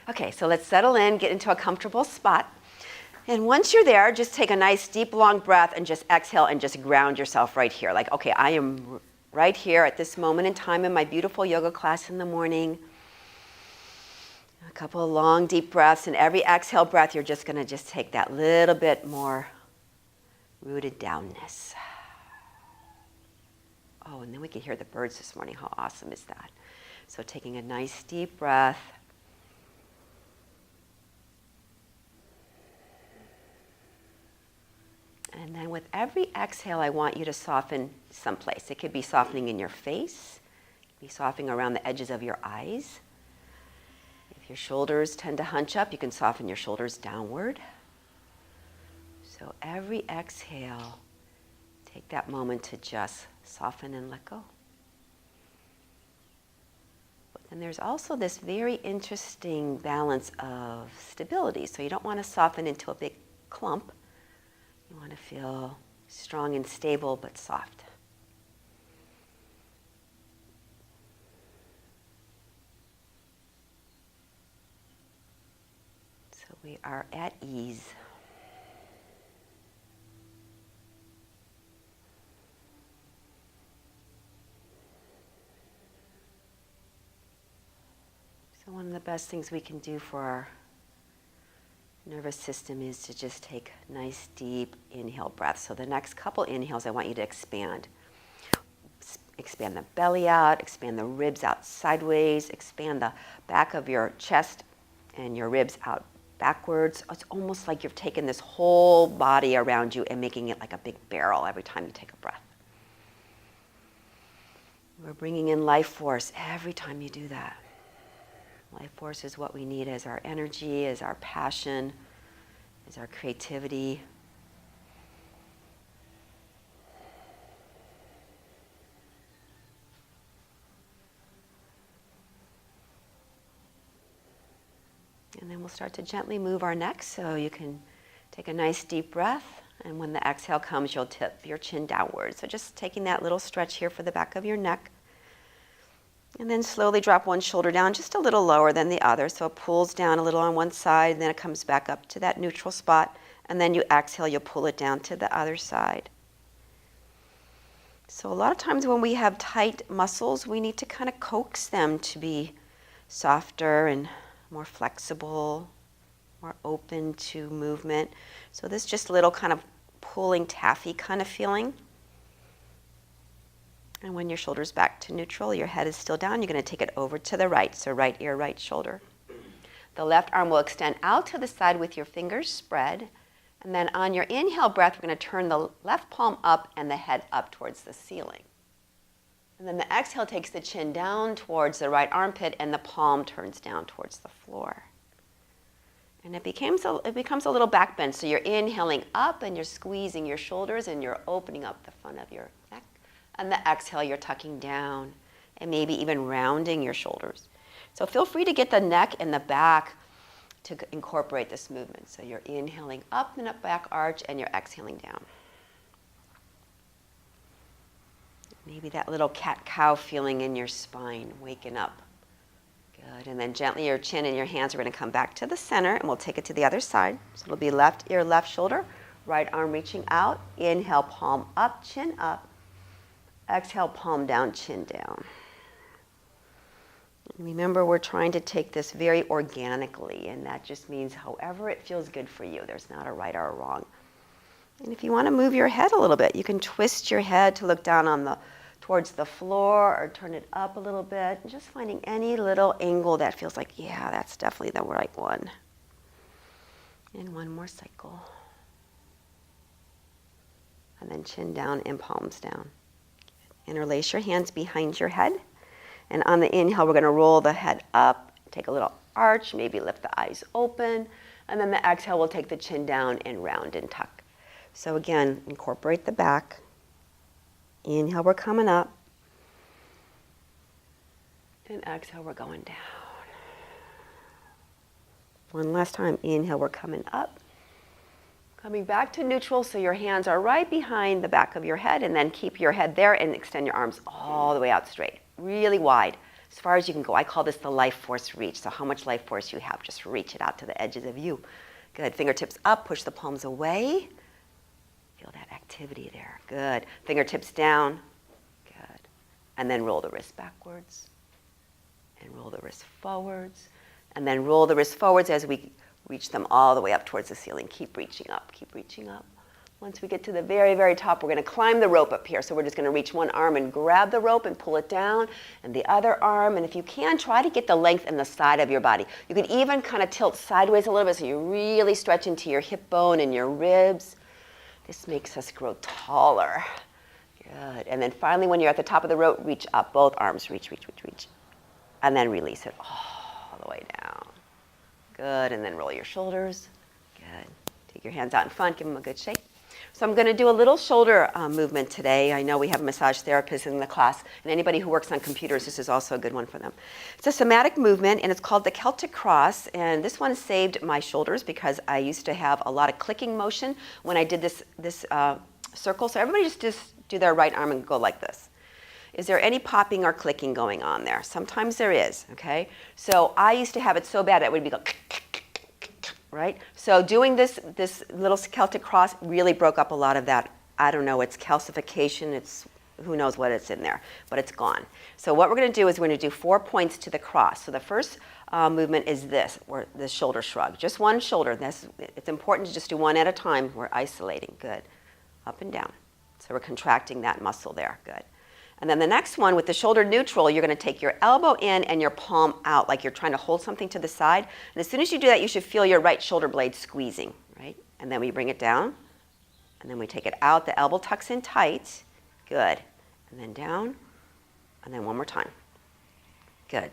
Okay, so let's settle in, get into a comfortable spot. And once you're there, just take a nice deep long breath and just exhale and just ground yourself right here. Like, okay, I am right here at this moment in time in my beautiful yoga class in the morning. A couple of long deep breaths, and every exhale breath, you're just gonna just take that little bit more rooted downness. Oh, and then we can hear the birds this morning. How awesome is that? So taking a nice deep breath. And then with every exhale, I want you to soften someplace. It could be softening in your face, it could be softening around the edges of your eyes. If your shoulders tend to hunch up, you can soften your shoulders downward. So every exhale, take that moment to just soften and let go. But then there's also this very interesting balance of stability. So you don't want to soften into a big clump. You want to feel strong and stable, but soft. So we are at ease. So one of the best things we can do for our nervous system is to just take nice deep inhale breaths. So the next couple inhales, I want you to expand. Expand the belly out, expand the ribs out sideways, expand the back of your chest and your ribs out backwards. It's almost like you're taking this whole body around you and making it like a big barrel every time you take a breath. We're bringing in life force every time you do that. Life force is what we need as our energy, as our passion, as our creativity. And then we'll start to gently move our neck, so you can take a nice deep breath, and when the exhale comes, you'll tip your chin downward. So just taking that little stretch here for the back of your neck. And then slowly drop one shoulder down just a little lower than the other. So it pulls down a little on one side, and then it comes back up to that neutral spot. And then you exhale, you'll pull it down to the other side. So a lot of times when we have tight muscles, we need to kind of coax them to be softer and more flexible, more open to movement. So this just little kind of pulling taffy kind of feeling. And when your shoulder's back to neutral, your head is still down, you're going to take it over to the right. So right ear, right shoulder. The left arm will extend out to the side with your fingers spread. And then on your inhale breath, we're going to turn the left palm up and the head up towards the ceiling. And then the exhale takes the chin down towards the right armpit, and the palm turns down towards the floor. And it becomes a little back bend. So you're inhaling up and you're squeezing your shoulders and you're opening up the front of your neck. And the exhale, you're tucking down and maybe even rounding your shoulders. So feel free to get the neck and the back to incorporate this movement. So you're inhaling up and up back arch, and you're exhaling down. Maybe that little cat-cow feeling in your spine, waking up. Good. And then gently your chin and your hands are going to come back to the center, and we'll take it to the other side. So it'll be left ear, left shoulder, right arm reaching out. Inhale, palm up, chin up. Exhale, palm down, chin down. Remember, we're trying to take this very organically, and that just means however it feels good for you. There's not a right or a wrong. And if you want to move your head a little bit, you can twist your head to look down towards the floor, or turn it up a little bit, and just finding any little angle that feels like, yeah, that's definitely the right one. And one more cycle. And then chin down and palms down. Interlace your hands behind your head. And on the inhale, we're going to roll the head up, take a little arch, maybe lift the eyes open. And then the exhale, we'll take the chin down and round and tuck. So again, incorporate the back. Inhale, we're coming up. And exhale, we're going down. One last time. Inhale, we're coming up. Coming back to neutral, so your hands are right behind the back of your head, and then keep your head there and extend your arms all the way out straight, really wide. as far as you can go. I call this the life force reach. So how much life force you have, just reach it out to the edges of you. Good. Fingertips up, push the palms away. Feel that activity there. Good. Fingertips down. Good. And then roll the wrist backwards. And roll the wrist forwards. And then roll the wrist forwards as we reach them all the way up towards the ceiling. Keep reaching up. Keep reaching up. Once we get to the very, very top, we're going to climb the rope up here. So we're just going to reach one arm and grab the rope and pull it down, and the other arm. And if you can, try to get the length in the side of your body. You can even kind of tilt sideways a little bit so you really stretch into your hip bone and your ribs. This makes us grow taller. Good. And then finally, when you're at the top of the rope, reach up. Both arms, reach, reach, reach, reach. And then release it all the way down. Good. And then roll your shoulders. Good. Take your hands out in front. Give them a good shake. So I'm going to do a little shoulder movement today. I know we have massage therapists in the class, and anybody who works on computers, this is also a good one for them. It's a somatic movement, and it's called the Celtic Cross, and this one saved my shoulders because I used to have a lot of clicking motion when I did this circle. So everybody just do their right arm and go like this. Is there any popping or clicking going on there? Sometimes there is, okay? So I used to have it so bad it would be go right? So doing this little Celtic cross really broke up a lot of that. I don't know, it's calcification, it's who knows what it's in there, but it's gone. So what we're going to do is we're going to do 4 points to the cross. So the first movement is this, or the shoulder shrug. Just one shoulder. It's important to just do one at a time. We're isolating. Good. Up and down. So we're contracting that muscle there. Good. And then the next one, with the shoulder neutral, you're going to take your elbow in and your palm out, like you're trying to hold something to the side. And as soon as you do that, you should feel your right shoulder blade squeezing, right? And then we bring it down, and then we take it out. The elbow tucks in tight. Good. And then down, and then one more time. Good.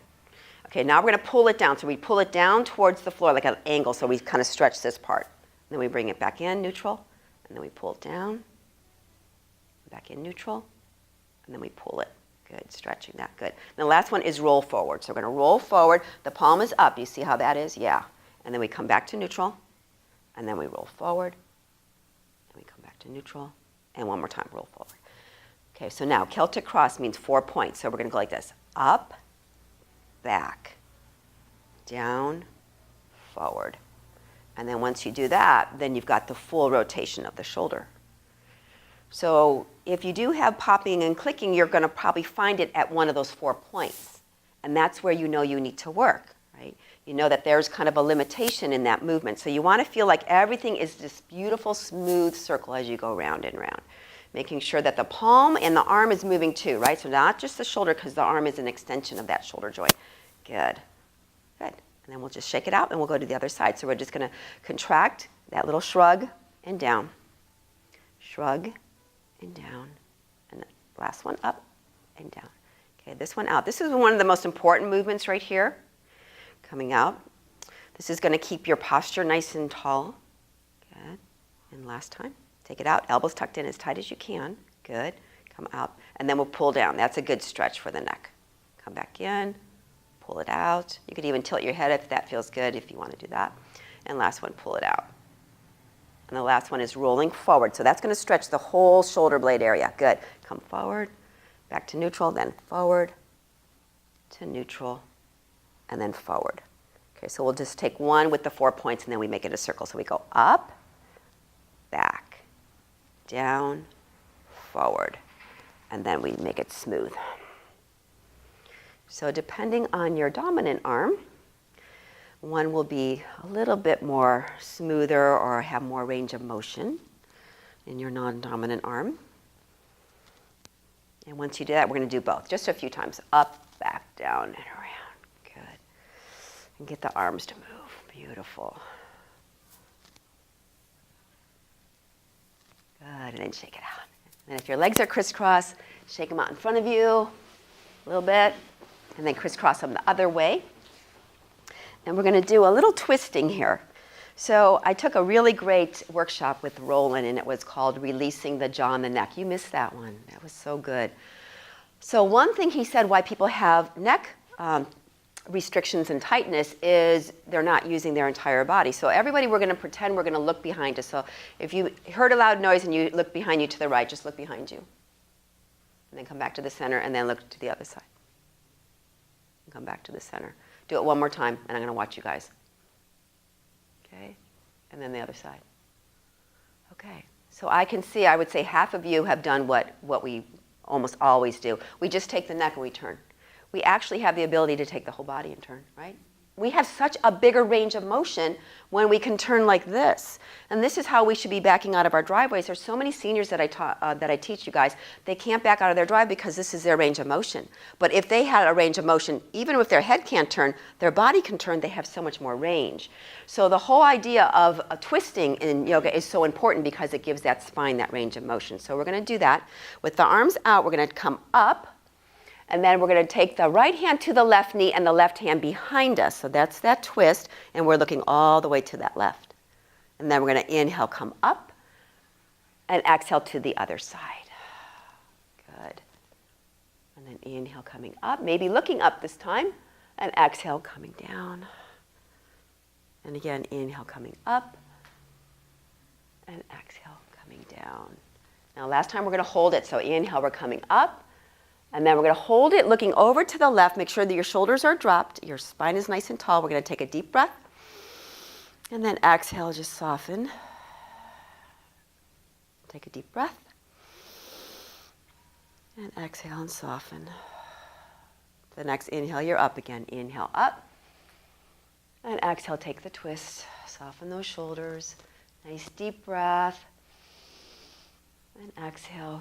Okay, now we're going to pull it down. So we pull it down towards the floor like an angle, so we kind of stretch this part. And then we bring it back in, neutral, and then we pull it down, back in, neutral. And then we pull it. Good, stretching that, good. And the last one is roll forward. So we're going to roll forward. The palm is up. You see how that is? Yeah. And then we come back to neutral. And then we roll forward. And we come back to neutral. And one more time, roll forward. Okay, so now Celtic Cross means 4 points. So we're going to go like this. Up, back, down, forward. And then once you do that, then you've got the full rotation of the shoulder. So if you do have popping and clicking, you're going to probably find it at one of those 4 points. And that's where you know you need to work, right? You know that there's kind of a limitation in that movement. So you want to feel like everything is this beautiful, smooth circle as you go round and round. Making sure that the palm and the arm is moving too, right? So not just the shoulder, because the arm is an extension of that shoulder joint. Good. Good. And then we'll just shake it out and we'll go to the other side. So we're just going to contract that little shrug and down. Shrug and down, and the last one up and down. Okay, this one out. This is one of the most important movements right here. Coming out. This is going to keep your posture nice and tall. Good. And last time. Take it out. Elbows tucked in as tight as you can. Good. Come out. And then we'll pull down. That's a good stretch for the neck. Come back in. Pull it out. You could even tilt your head if that feels good, if you want to do that. And last one, pull it out. And the last one is rolling forward. So that's going to stretch the whole shoulder blade area. Good. Come forward, back to neutral, then forward to neutral, and then forward. Okay, so we'll just take one with the 4 points, and then we make it a circle. So we go up, back, down, forward, and then we make it smooth. So depending on your dominant arm, one will be a little bit more smoother or have more range of motion in your non-dominant arm. And once you do that, we're going to do both, just a few times. Up, back, down, and around. Good. And get the arms to move. Beautiful. Good, and then shake it out. And if your legs are crisscross, shake them out in front of you a little bit, and then crisscross them the other way. And we're going to do a little twisting here. So I took a really great workshop with Roland, and it was called Releasing the Jaw and the Neck. You missed that one. That was so good. So one thing he said why people have neck restrictions and tightness is they're not using their entire body. So everybody, we're going to pretend we're going to look behind us. So if you heard a loud noise and you look behind you to the right, just look behind you. And then come back to the center and then look to the other side. come back to the center. Do it one more time, and I'm going to watch you guys. Okay? And then the other side. Okay. So I can see, I would say half of you have done what we almost always do. We just take the neck and we turn. We actually have the ability to take the whole body and turn, right? We have such a bigger range of motion when we can turn like this. And this is how we should be backing out of our driveways. There's so many seniors that I teach you guys, they can't back out of their drive because this is their range of motion. But if they had a range of motion, even if their head can't turn, their body can turn, they have so much more range. So the whole idea of twisting in yoga is so important because it gives that spine that range of motion. So we're going to do that. With the arms out, we're going to come up. And then we're going to take the right hand to the left knee and the left hand behind us. So that's that twist. And we're looking all the way to that left. And then we're going to inhale, come up. And exhale to the other side. Good. And then inhale, coming up. Maybe looking up this time. And exhale, coming down. And again, inhale, coming up. And exhale, coming down. Now last time we're going to hold it. So inhale, we're coming up. And then we're going to hold it looking over to the left. Make sure that your shoulders are dropped. Your spine is nice and tall. We're going to take a deep breath. And then exhale, just soften. Take a deep breath. And exhale and soften. The next inhale, you're up again. Inhale, up. And exhale, take the twist. Soften those shoulders. Nice deep breath. And exhale.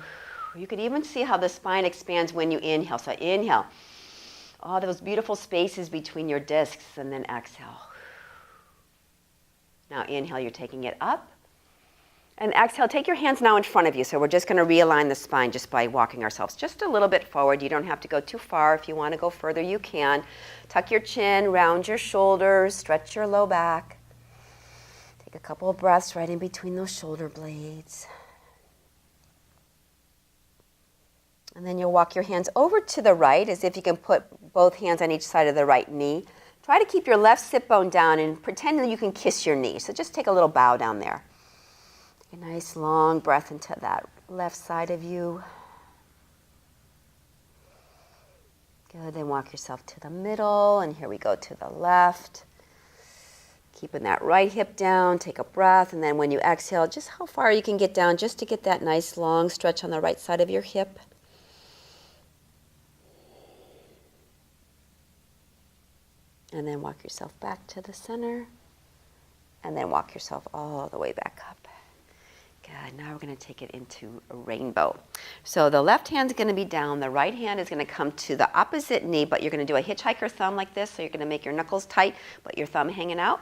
You can even see how the spine expands when you inhale. So inhale. All those beautiful spaces between your discs, and then exhale. Now inhale, you're taking it up. And exhale, take your hands now in front of you. So we're just going to realign the spine just by walking ourselves just a little bit forward. You don't have to go too far. If you want to go further, you can. Tuck your chin, round your shoulders, stretch your low back. Take a couple of breaths right in between those shoulder blades. And then you'll walk your hands over to the right as if you can put both hands on each side of the right knee. Try to keep your left sit bone down and pretend that you can kiss your knee. So just take a little bow down there. Take a nice long breath into that left side of you. Good, then walk yourself to the middle, and here we go to the left. Keeping that right hip down, take a breath, and then when you exhale, just how far you can get down just to get that nice long stretch on the right side of your hip. And then walk yourself back to the center. And then walk yourself all the way back up. Good. Now we're going to take it into a rainbow. So the left hand's going to be down. The right hand is going to come to the opposite knee, but you're going to do a hitchhiker thumb like this. So you're going to make your knuckles tight, but your thumb hanging out.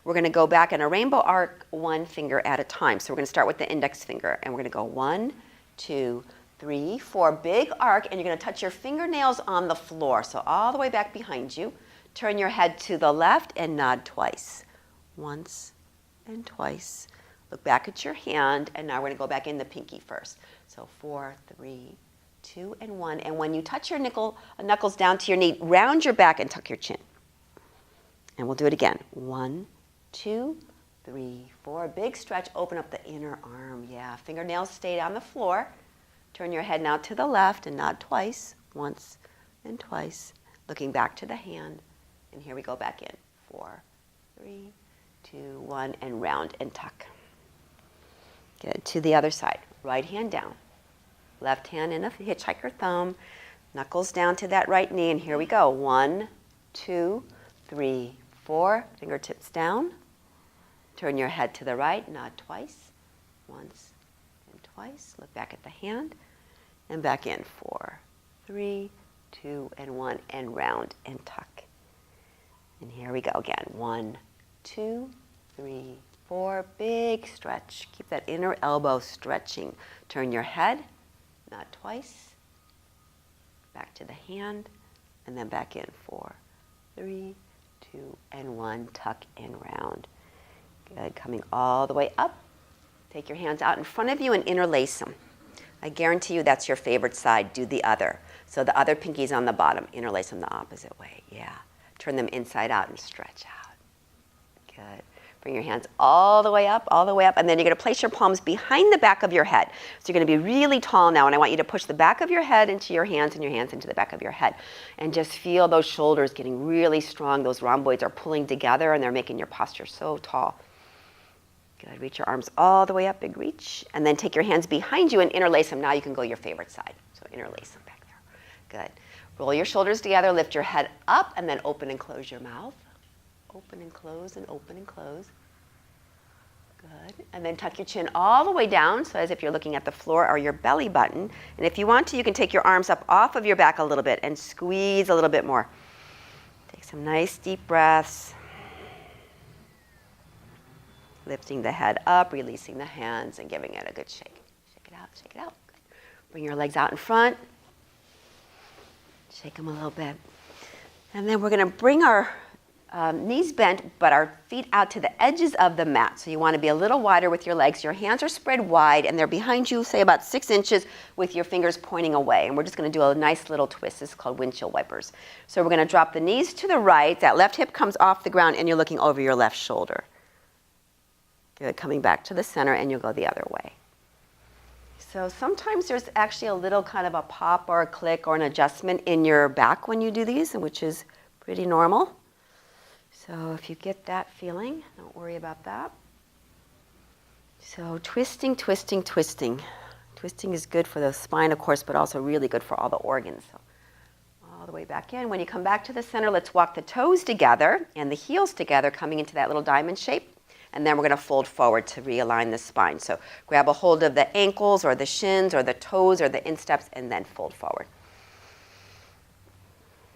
We're going to go back in a rainbow arc, one finger at a time. So we're going to start with the index finger. And we're going to go 1, 2, 3, 4. Big arc. And you're going to touch your fingernails on the floor. So all the way back behind you. Turn your head to the left and nod twice. Once and twice. Look back at your hand, and now we're going to go back in the pinky first. So 4, 3, 2, and 1. And when you touch your knuckles down to your knee, round your back and tuck your chin. And we'll do it again. 1, 2, 3, 4. Big stretch. Open up the inner arm. Yeah, fingernails stay on the floor. Turn your head now to the left and nod twice. Once and twice. Looking back to the hand. And here we go back in. 4, 3, 2, 1, and round and tuck. Good. To the other side. Right hand down. Left hand in a hitchhiker thumb. Knuckles down to that right knee. And here we go. 1, 2, 3, 4. Fingertips down. Turn your head to the right. Nod twice. Once and twice. Look back at the hand. And back in. 4, 3, 2, and 1. And round and tuck. And here we go again. 1, 2, 3, 4. Big stretch. Keep that inner elbow stretching. Turn your head, nod twice. Back to the hand, and then back in. 4, 3, 2, and 1. Tuck and round. Good. Coming all the way up. Take your hands out in front of you and interlace them. I guarantee you that's your favorite side. Do the other. So the other pinky's on the bottom. Interlace them the opposite way. Yeah. Turn them inside out and stretch out. Good. Bring your hands all the way up, and then you're going to place your palms behind the back of your head. So you're going to be really tall now, and I want you to push the back of your head into your hands and your hands into the back of your head. And just feel those shoulders getting really strong. Those rhomboids are pulling together, and they're making your posture so tall. Good. Reach your arms all the way up, big reach. And then take your hands behind you and interlace them. Now you can go your favorite side. So interlace them back there. Good. Roll your shoulders together, lift your head up, and then open and close your mouth. Open and close and open and close. Good. And then tuck your chin all the way down, so as if you're looking at the floor or your belly button. And if you want to, you can take your arms up off of your back a little bit and squeeze a little bit more. Take some nice deep breaths. Lifting the head up, releasing the hands, and giving it a good shake. Shake it out, shake it out. Good. Bring your legs out in front. Shake them a little bit. And then we're going to bring our knees bent, but our feet out to the edges of the mat. So you want to be a little wider with your legs. Your hands are spread wide, and they're behind you, say about 6 inches, with your fingers pointing away. And we're just going to do a nice little twist. This is called windshield wipers. So we're going to drop the knees to the right. That left hip comes off the ground, and you're looking over your left shoulder. Good. Coming back to the center, and you'll go the other way. So sometimes there's actually a little kind of a pop or a click or an adjustment in your back when you do these, which is pretty normal. So if you get that feeling, don't worry about that. So twisting, twisting, twisting. Twisting is good for the spine, of course, but also really good for all the organs. So all the way back in. When you come back to the center, let's walk the toes together and the heels together, coming into that little diamond shape. And then we're going to fold forward to realign the spine. So grab a hold of the ankles or the shins or the toes or the insteps, and then fold forward.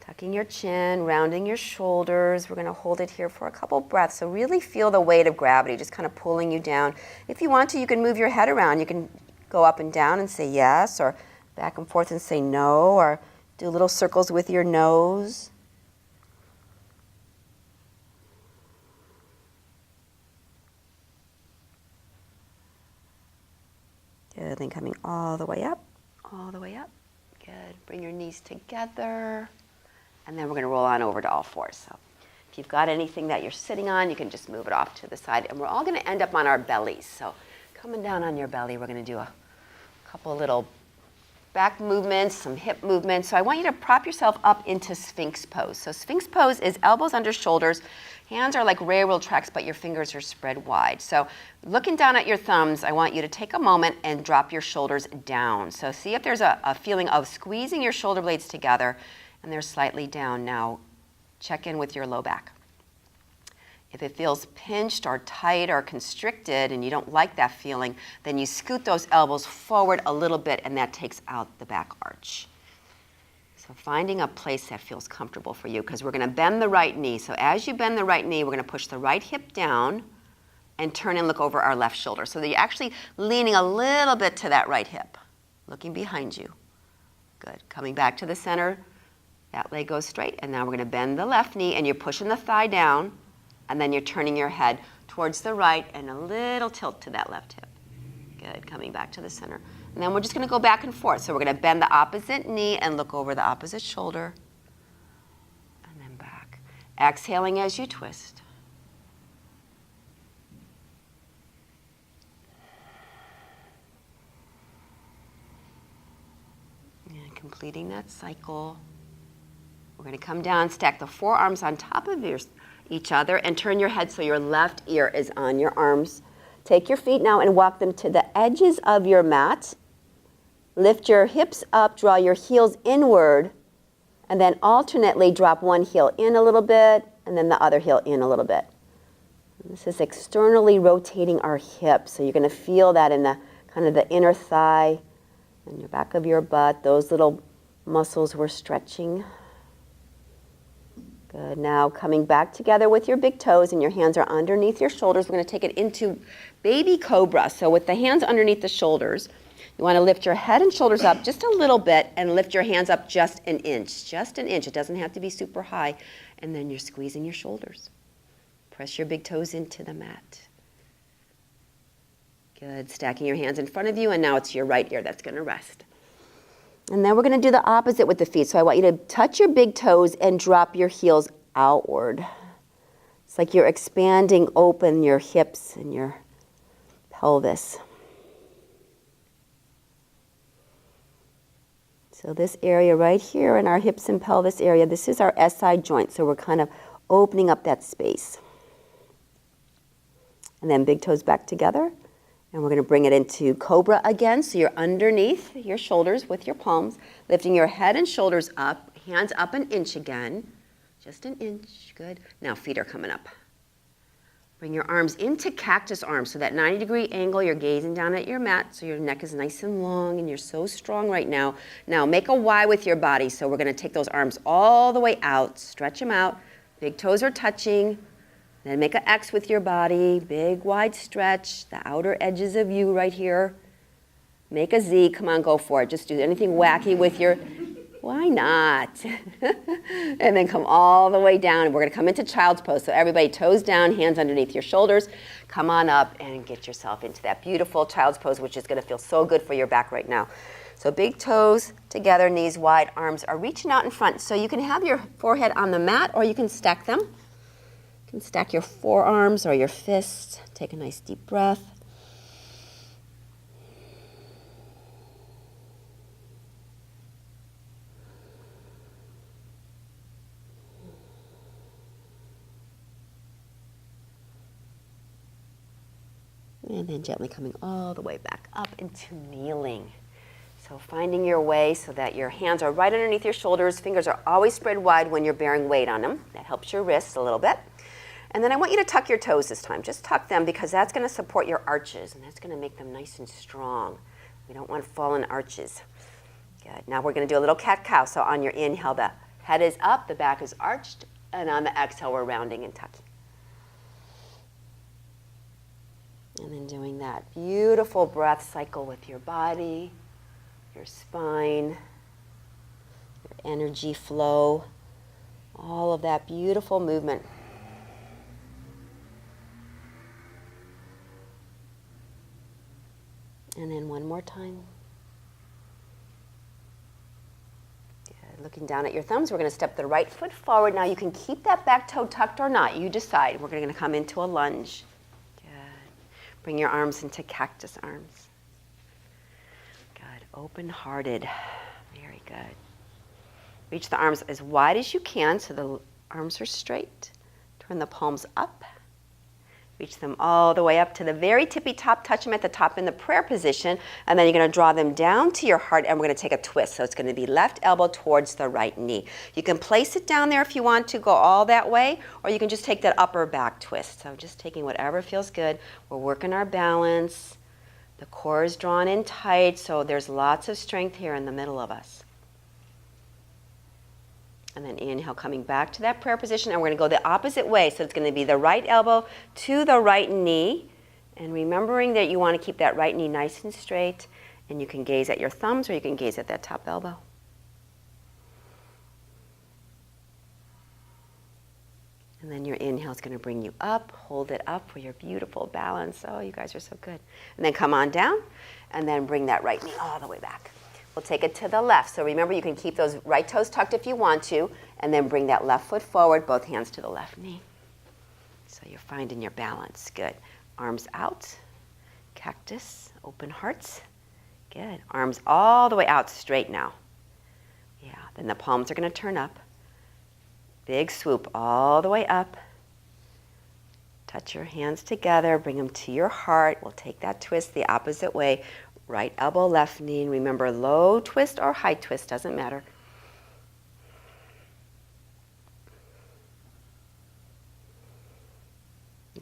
Tucking your chin, rounding your shoulders. We're going to hold it here for a couple breaths. So really feel the weight of gravity just kind of pulling you down. If you want to, you can move your head around. You can go up and down and say yes, or back and forth and say no, or do little circles with your nose. Good. Then coming all the way up, all the way up. Good. Bring your knees together. And then we're going to roll on over to all fours. So if you've got anything that you're sitting on, you can just move it off to the side. And we're all going to end up on our bellies. So coming down on your belly, we're going to do a couple little back movements, some hip movements. So I want you to prop yourself up into Sphinx pose. So Sphinx pose is elbows under shoulders. Hands are like railroad tracks, but your fingers are spread wide. So looking down at your thumbs, I want you to take a moment and drop your shoulders down. So see if there's a feeling of squeezing your shoulder blades together, and they're slightly down. Now check in with your low back. If it feels pinched or tight or constricted and you don't like that feeling, then you scoot those elbows forward a little bit, and that takes out the back arch. So finding a place that feels comfortable for you, because we're going to bend the right knee. So as you bend the right knee, we're going to push the right hip down and turn and look over our left shoulder. So that you're actually leaning a little bit to that right hip, looking behind you. Good. Coming back to the center. That leg goes straight, and now we're going to bend the left knee, and you're pushing the thigh down, and then you're turning your head towards the right and a little tilt to that left hip. Good. Coming back to the center. And then we're just going to go back and forth. So we're going to bend the opposite knee and look over the opposite shoulder. And then back. Exhaling as you twist. And completing that cycle. We're going to come down, stack the forearms on top of each other, and turn your head so your left ear is on your arms. Take your feet now and walk them to the edges of your mat. Lift your hips up, draw your heels inward, and then alternately drop one heel in a little bit and then the other heel in a little bit. This is externally rotating our hips, so you're going to feel that in the kind of the inner thigh and your back of your butt. Those little muscles we're stretching. Good. Now coming back together with your big toes and your hands are underneath your shoulders. We're going to take it into baby cobra. So with the hands underneath the shoulders, you want to lift your head and shoulders up just a little bit and lift your hands up just an inch. Just an inch. It doesn't have to be super high. And then you're squeezing your shoulders. Press your big toes into the mat. Good. Stacking your hands in front of you, and now it's your right ear that's going to rest. And then we're going to do the opposite with the feet. So I want you to touch your big toes and drop your heels outward. It's like you're expanding open your hips and your pelvis. So this area right here in our hips and pelvis area, this is our SI joint. So we're kind of opening up that space. And then big toes back together. And we're going to bring it into Cobra again. So you're underneath your shoulders with your palms, lifting your head and shoulders up, hands up an inch again. Just an inch, good. Now feet are coming up. Bring your arms into cactus arms. So that 90-degree angle, you're gazing down at your mat, so your neck is nice and long, and you're so strong right now. Now make a Y with your body. So we're going to take those arms all the way out, stretch them out. Big toes are touching. Then make an X with your body, big wide stretch, the outer edges of you right here. Make a Z, come on, go for it. Just do anything wacky with your, why not? And then come all the way down. And we're gonna come into child's pose. So everybody toes down, hands underneath your shoulders. Come on up and get yourself into that beautiful child's pose, which is gonna feel so good for your back right now. So big toes together, knees wide, arms are reaching out in front. So you can have your forehead on the mat or you can stack them. You can stack your forearms or your fists. Take a nice deep breath. And then gently coming all the way back up into kneeling. So finding your way so that your hands are right underneath your shoulders. Fingers are always spread wide when you're bearing weight on them. That helps your wrists a little bit. And then I want you to tuck your toes this time. Just tuck them because that's going to support your arches and that's going to make them nice and strong. We don't want fallen arches. Good. Now we're going to do a little cat-cow. So on your inhale, the head is up, the back is arched, and on the exhale, we're rounding and tucking. And then doing that beautiful breath cycle with your body, your spine, your energy flow, all of that beautiful movement. And then one more time. Good. Looking down at your thumbs, we're going to step the right foot forward. Now you can keep that back toe tucked or not. You decide. We're going to come into a lunge. Good. Bring your arms into cactus arms. Good. Open-hearted. Very good. Reach the arms as wide as you can so the arms are straight. Turn the palms up. Reach them all the way up to the very tippy top. Touch them at the top in the prayer position. And then you're going to draw them down to your heart, and we're going to take a twist. So it's going to be left elbow towards the right knee. You can place it down there if you want to go all that way, or you can just take that upper back twist. So just taking whatever feels good. We're working our balance. The core is drawn in tight, so there's lots of strength here in the middle of us. And then inhale, coming back to that prayer position, and we're going to go the opposite way. So it's going to be the right elbow to the right knee, and remembering that you want to keep that right knee nice and straight, and you can gaze at your thumbs or you can gaze at that top elbow. And then your inhale is going to bring you up, hold it up for your beautiful balance. Oh, you guys are so good. And then come on down, and then bring that right knee all the way back. We'll take it to the left. So remember, you can keep those right toes tucked if you want to, and then bring that left foot forward, both hands to the left knee. So you're finding your balance. Good. Arms out. Cactus. Open hearts. Good. Arms all the way out straight now. Yeah. Then the palms are going to turn up. Big swoop all the way up. Touch your hands together. Bring them to your heart. We'll take that twist the opposite way. Right elbow, left knee, and remember, low twist or high twist, doesn't matter.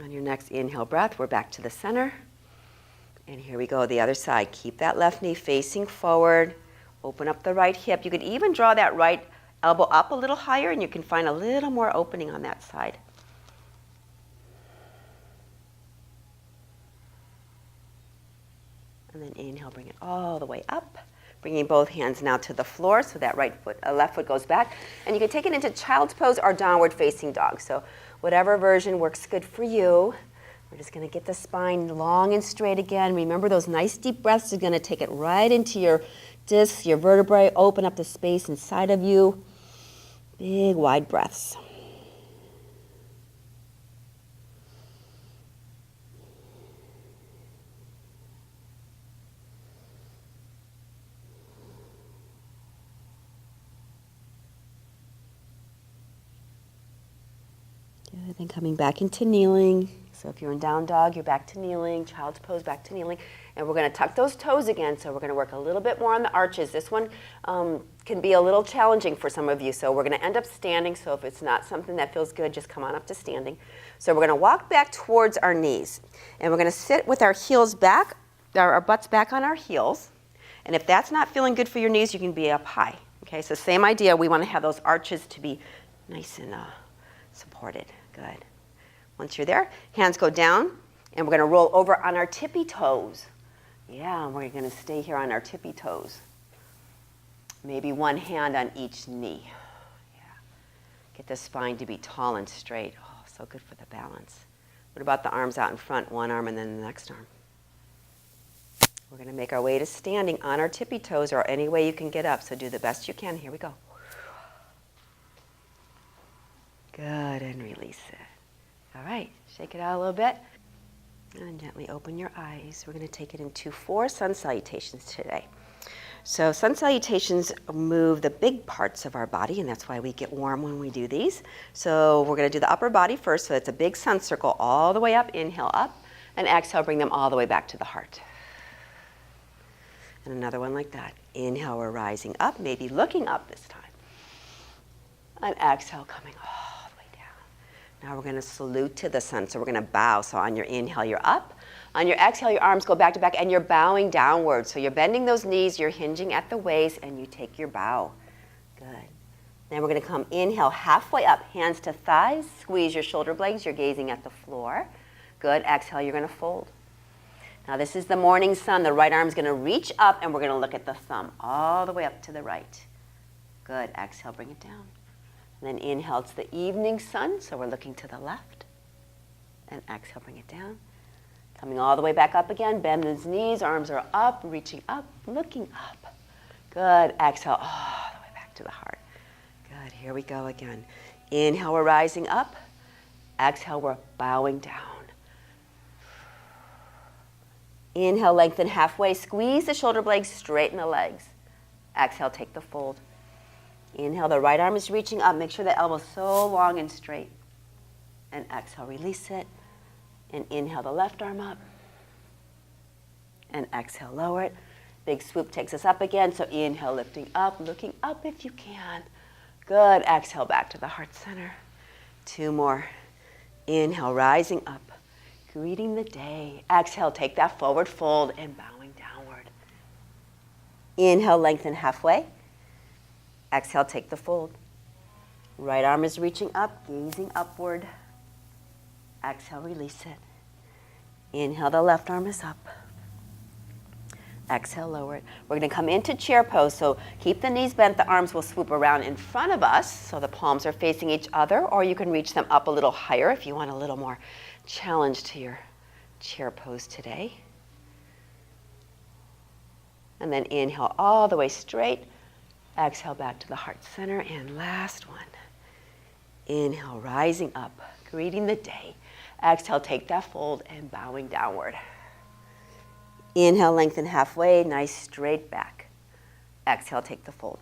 On your next inhale breath, we're back to the center. And here we go, the other side. Keep that left knee facing forward. Open up the right hip. You could even draw that right elbow up a little higher, and you can find a little more opening on that side. And then inhale, bring it all the way up. Bringing both hands now to the floor so that left foot goes back. And you can take it into child's pose or downward facing dog. So whatever version works good for you. We're just going to get the spine long and straight again. Remember, those nice deep breaths are going to take it right into your discs, your vertebrae, open up the space inside of you. Big wide breaths. Then coming back into kneeling. So if you're in down dog, you're back to kneeling, child's pose, back to kneeling. And we're going to tuck those toes again, so we're going to work a little bit more on the arches. This one can be a little challenging for some of you, so we're going to end up standing. So if it's not something that feels good, just come on up to standing. So we're going to walk back towards our knees, and we're going to sit with our heels back, our butts back on our heels. And if that's not feeling good for your knees, you can be up high. Okay, so same idea. We want to have those arches to be nice and supported. Good. Once you're there, hands go down, and we're going to roll over on our tippy toes. Yeah, we're going to stay here on our tippy toes. Maybe one hand on each knee. Yeah. Get the spine to be tall and straight. Oh, so good for the balance. What about the arms out in front? One arm and then the next arm. We're going to make our way to standing on our tippy toes, or any way you can get up. So do the best you can. Here we go. Good, and release it. All right, shake it out a little bit. And gently open your eyes. We're going to take it into 4 sun salutations today. So sun salutations move the big parts of our body, and that's why we get warm when we do these. So we're going to do the upper body first. So it's a big sun circle all the way up. Inhale up, and exhale, bring them all the way back to the heart. And another one like that. Inhale, we're rising up, maybe looking up this time. And exhale, coming all the way down. Now we're going to salute to the sun. So we're going to bow. So on your inhale, you're up. On your exhale, your arms go back to back, and you're bowing downward. So you're bending those knees, you're hinging at the waist, and you take your bow. Good. Then we're going to come inhale, halfway up, hands to thighs. Squeeze your shoulder blades. You're gazing at the floor. Good. Exhale, you're going to fold. Now this is the morning sun. The right arm's going to reach up, and we're going to look at the thumb all the way up to the right. Good. Exhale, bring it down. And then inhale, it's the evening sun, so we're looking to the left. And exhale, bring it down. Coming all the way back up again. Bend those knees, arms are up, reaching up, looking up. Good. Exhale, all the way back to the heart. Good. Here we go again. Inhale, we're rising up. Exhale, we're bowing down. Inhale, lengthen halfway. Squeeze the shoulder blades, straighten the legs. Exhale, take the fold. Inhale, the right arm is reaching up. Make sure the elbow's so long and straight. And exhale, release it. And inhale, the left arm up. And exhale, lower it. Big swoop takes us up again. So inhale, lifting up, looking up if you can. Good. Exhale, back to the heart center. 2 more. Inhale, rising up. Greeting the day. Exhale, take that forward fold and bowing downward. Inhale, lengthen halfway. Exhale, take the fold. Right arm is reaching up, gazing upward. Exhale, release it. Inhale, the left arm is up. Exhale, lower it. We're going to come into chair pose, so keep the knees bent. The arms will swoop around in front of us, so the palms are facing each other, or you can reach them up a little higher if you want a little more challenge to your chair pose today. And then inhale all the way straight. Exhale back to the heart center. And last one. Inhale, rising up, greeting the day. Exhale, take that fold and bowing downward. Inhale, lengthen halfway, nice straight back. Exhale, take the fold.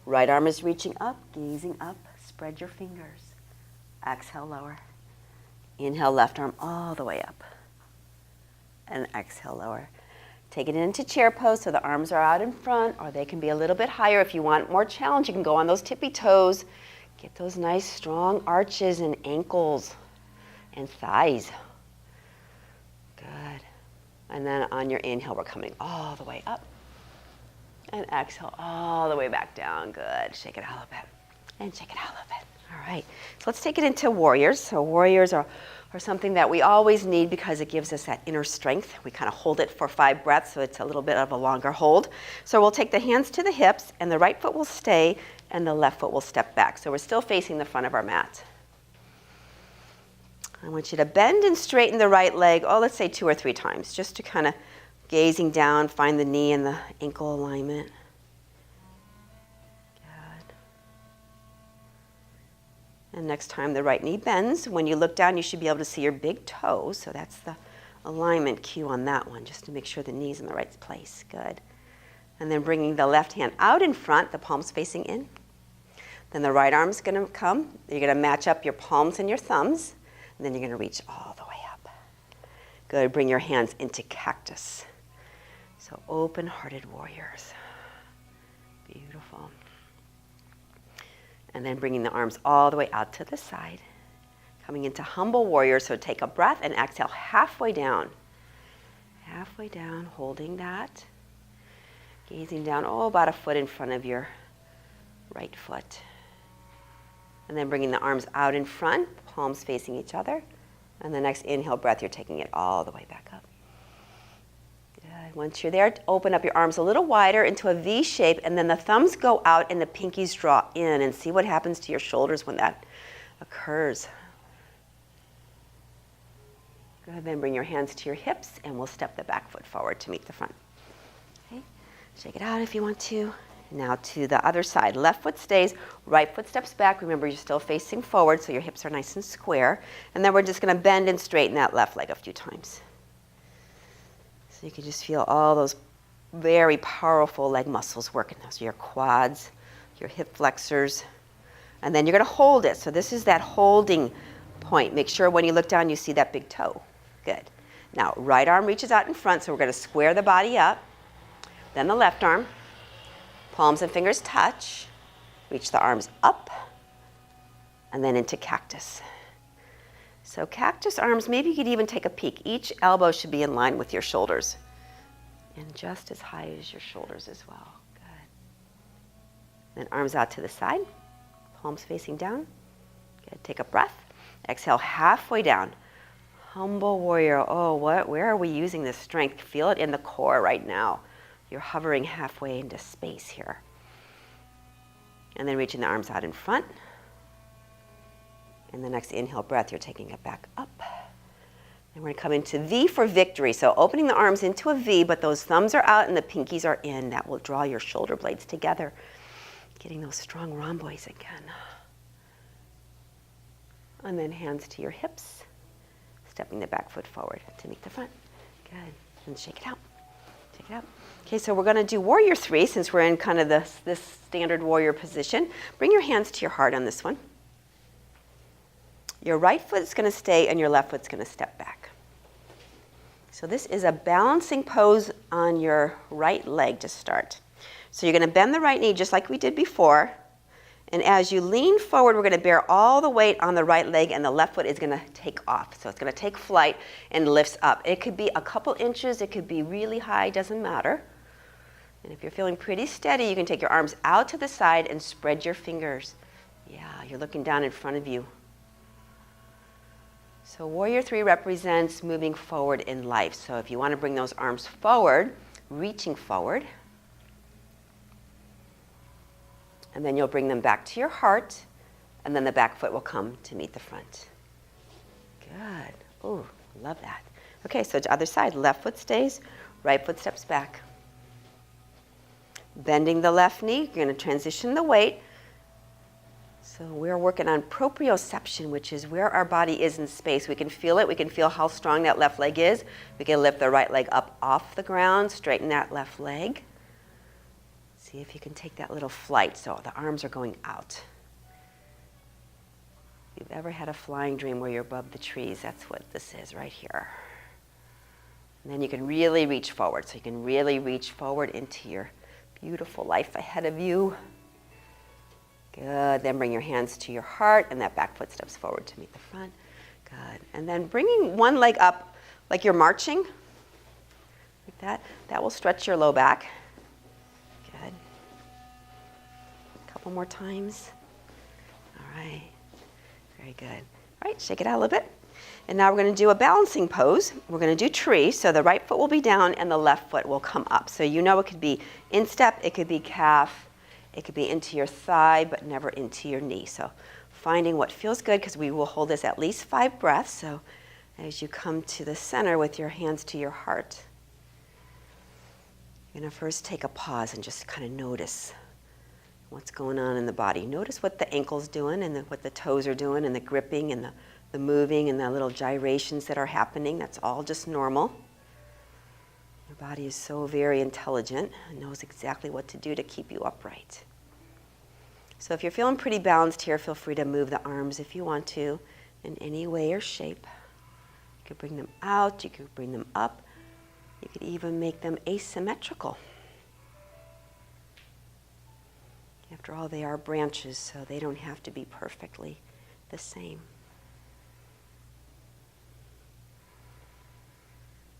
Right arm is reaching up, gazing up. Spread your fingers. Exhale, lower. Inhale, left arm all the way up. And exhale, lower. Take it into chair pose so the arms are out in front, or they can be a little bit higher. If you want more challenge, you can go on those tippy toes. Get those nice strong arches and ankles and thighs. Good. And then on your inhale, we're coming all the way up. And exhale all the way back down. Good. Shake it out a little bit. And shake it out a little bit. All right. So let's take it into warriors. So warriors are something that we always need because it gives us that inner strength. We kind of hold it for 5 breaths, so it's a little bit of a longer hold. So we'll take the hands to the hips, and the right foot will stay, and the left foot will step back. So we're still facing the front of our mat. I want you to bend and straighten the right leg, let's say 2 or 3 times, just to kind of gazing down, find the knee and the ankle alignment. Good. And next time the right knee bends, when you look down, you should be able to see your big toe. So that's the alignment cue on that one, just to make sure the knee's in the right place. Good. And then bringing the left hand out in front, the palms facing in. Then the right arm's going to come. You're going to match up your palms and your thumbs. And then you're going to reach all the way up. Good. Bring your hands into cactus. So open-hearted warriors. Beautiful. And then bringing the arms all the way out to the side. Coming into humble warrior. So take a breath and exhale halfway down. Halfway down, holding that. Gazing down, about a foot in front of your right foot. And then bringing the arms out in front, palms facing each other. And the next inhale breath, you're taking it all the way back up. Good. Once you're there, open up your arms a little wider into a V shape, and then the thumbs go out and the pinkies draw in, and see what happens to your shoulders when that occurs. Go ahead and bring your hands to your hips, and we'll step the back foot forward to meet the front. Okay. Shake it out if you want to. Now to the other side. Left foot stays, right foot steps back. Remember, you're still facing forward, so your hips are nice and square. And then we're just going to bend and straighten that left leg a few times. So you can just feel all those very powerful leg muscles working. Those are your quads, your hip flexors. And then you're going to hold it. So this is that holding point. Make sure when you look down, you see that big toe. Good. Now, right arm reaches out in front, so we're going to square the body up. Then the left arm. Palms and fingers touch. Reach the arms up. And then into cactus. So cactus arms, maybe you could even take a peek. Each elbow should be in line with your shoulders. And just as high as your shoulders as well. Good. Then arms out to the side. Palms facing down. Good. Take a breath. Exhale halfway down. Humble warrior. Where are we using this strength? Feel it in the core right now. You're hovering halfway into space here. And then reaching the arms out in front. And the next inhale breath, you're taking it back up. And we're going to come into V for victory. So opening the arms into a V, but those thumbs are out and the pinkies are in. That will draw your shoulder blades together. Getting those strong rhomboids again. And then hands to your hips. Stepping the back foot forward to meet the front. Good. And shake it out. Shake it out. Okay, so we're going to do warrior 3 since we're in kind of this standard warrior position. Bring your hands to your heart on this one. Your right foot's going to stay and your left foot's going to step back. So this is a balancing pose on your right leg to start. So you're going to bend the right knee just like we did before. And as you lean forward, we're going to bear all the weight on the right leg, and the left foot is going to take off. So it's going to take flight and lifts up. It could be a couple inches. It could be really high. Doesn't matter. And if you're feeling pretty steady, you can take your arms out to the side and spread your fingers. Yeah, you're looking down in front of you. So warrior 3 represents moving forward in life. So if you want to bring those arms forward, reaching forward. And then you'll bring them back to your heart, and then the back foot will come to meet the front. Good. Ooh, love that. Okay, so to the other side, left foot stays, right foot steps back. Bending the left knee, you're going to transition the weight. So we're working on proprioception, which is where our body is in space. We can feel it. We can feel how strong that left leg is. We can lift the right leg up off the ground, straighten that left leg. See if you can take that little flight. So the arms are going out. If you've ever had a flying dream where you're above the trees, that's what this is right here. And then you can really reach forward. So you can really reach forward into your beautiful life ahead of you. Good. Then bring your hands to your heart, and that back foot steps forward to meet the front. Good. And then bringing one leg up like you're marching, like that. That will stretch your low back. Good. A couple more times. All right. Very good. All right, shake it out a little bit. And now we're going to do a balancing pose. We're going to do tree. So the right foot will be down and the left foot will come up. So you know it could be instep, it could be calf, it could be into your thigh, but never into your knee. So finding what feels good, because we will hold this at least 5 breaths. So as you come to the center with your hands to your heart, you're going to first take a pause and just kind of notice what's going on in the body. Notice what the ankle's doing and what the toes are doing and the gripping and the moving and the little gyrations that are happening. That's all just normal. Your body is so very intelligent and knows exactly what to do to keep you upright. So if you're feeling pretty balanced here, feel free to move the arms if you want to in any way or shape. You could bring them out, you could bring them up, you could even make them asymmetrical. After all, they are branches, so they don't have to be perfectly the same.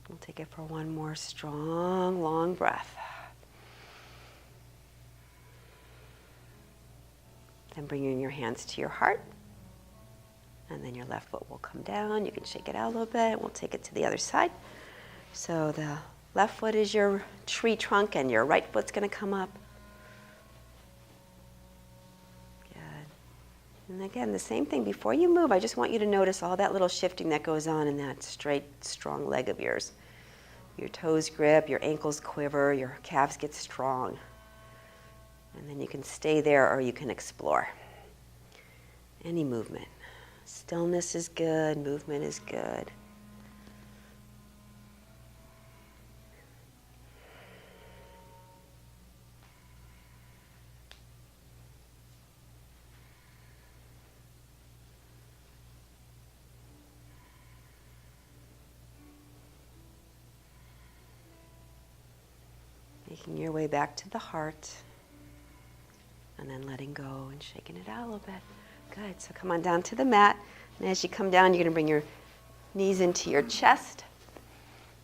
We'll take it for one more strong, long breath. Then bring your hands to your heart. And then your left foot will come down. You can shake it out a little bit. We'll take it to the other side. So the left foot is your tree trunk and your right foot's going to come up. And again, the same thing. Before you move, I just want you to notice all that little shifting that goes on in that straight, strong leg of yours. Your toes grip, your ankles quiver, your calves get strong. And then you can stay there or you can explore. Any movement. Stillness is good, movement is good. Making your way back to the heart, and then letting go and shaking it out a little bit. Good. So come on down to the mat, and as you come down, you're going to bring your knees into your chest.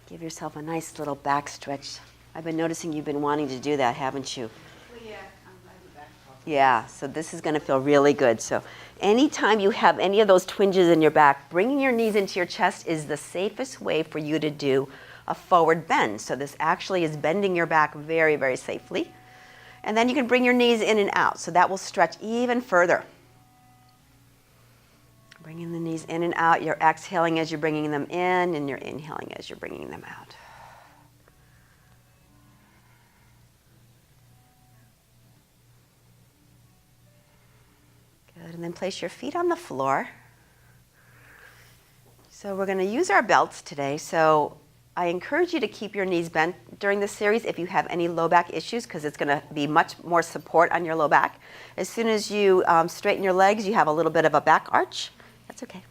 Give yourself a nice little back stretch. I've been noticing you've been wanting to do that, haven't you? Well, yeah, I'm back. Yeah, so this is going to feel really good. So anytime you have any of those twinges in your back, bringing your knees into your chest is the safest way for you to do a forward bend. So this actually is bending your back very, very safely. And then you can bring your knees in and out. So that will stretch even further. Bringing the knees in and out. You're exhaling as you're bringing them in, and you're inhaling as you're bringing them out. Good. And then place your feet on the floor. So we're going to use our belts today. So I encourage you to keep your knees bent during this series if you have any low back issues, because it's going to be much more support on your low back. As soon as you straighten your legs, you have a little bit of a back arch. That's okay.